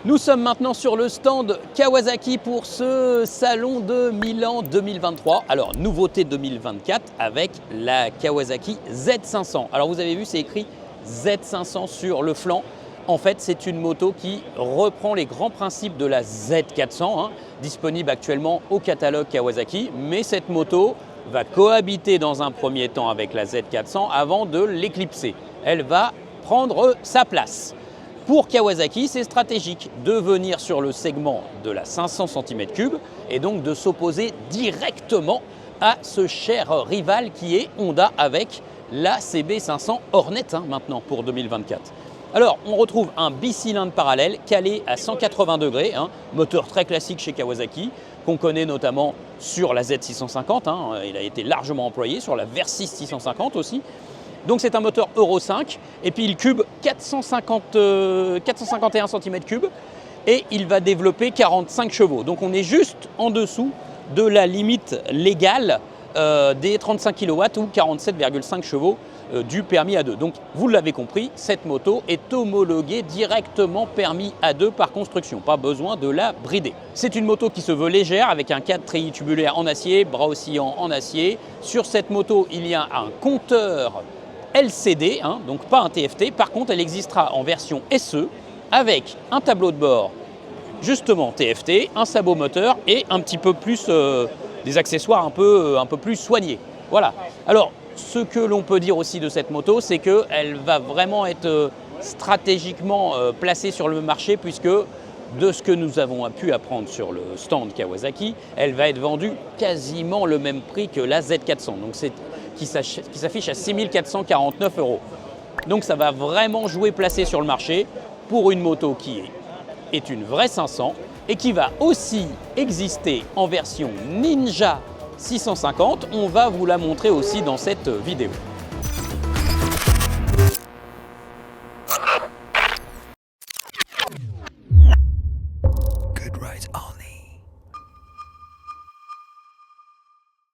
Nous sommes maintenant sur le stand Kawasaki pour ce salon de Milan 2023. Alors, nouveauté 2024 avec la Kawasaki Z500. Alors, vous avez vu, c'est écrit Z500 sur le flanc. En fait, c'est une moto qui reprend les grands principes de la Z400, disponible actuellement au catalogue Kawasaki. Mais cette moto va cohabiter dans un premier temps avec la Z400 avant de l'éclipser. Elle va prendre sa place. Pour Kawasaki, c'est stratégique de venir sur le segment de la 500 cm3 et donc de s'opposer directement à ce cher rival qui est Honda avec la CB500 Hornet maintenant pour 2024. Alors, on retrouve un bicylindre parallèle calé à 180 degrés, moteur très classique chez Kawasaki, qu'on connaît notamment sur la Z650, il a été largement employé, sur la Versys 650 aussi. Donc c'est un moteur Euro 5 et puis il cube 451 cm3 et il va développer 45 chevaux. Donc on est juste en dessous de la limite légale des 35 kW ou 47,5 chevaux du permis A2. Donc vous l'avez compris, cette moto est homologuée directement permis A2 par construction, pas besoin de la brider. C'est une moto qui se veut légère avec un cadre treillis tubulaire en acier, bras oscillants en acier. Sur cette moto, il y a un compteur LCD, donc pas un TFT. Par contre, elle existera en version SE avec un tableau de bord justement TFT, un sabot moteur et un petit peu plus des accessoires un peu plus soignés. Voilà. Alors, ce que l'on peut dire aussi de cette moto, c'est qu'elle va vraiment être stratégiquement placée sur le marché puisque de ce que nous avons pu apprendre sur le stand Kawasaki, elle va être vendue quasiment le même prix que la Z400. Donc c'est qui s'affiche à 6 449 €. Donc ça va vraiment jouer placé sur le marché pour une moto qui est une vraie 500 et qui va aussi exister en version Ninja 650. On va vous la montrer aussi dans cette vidéo.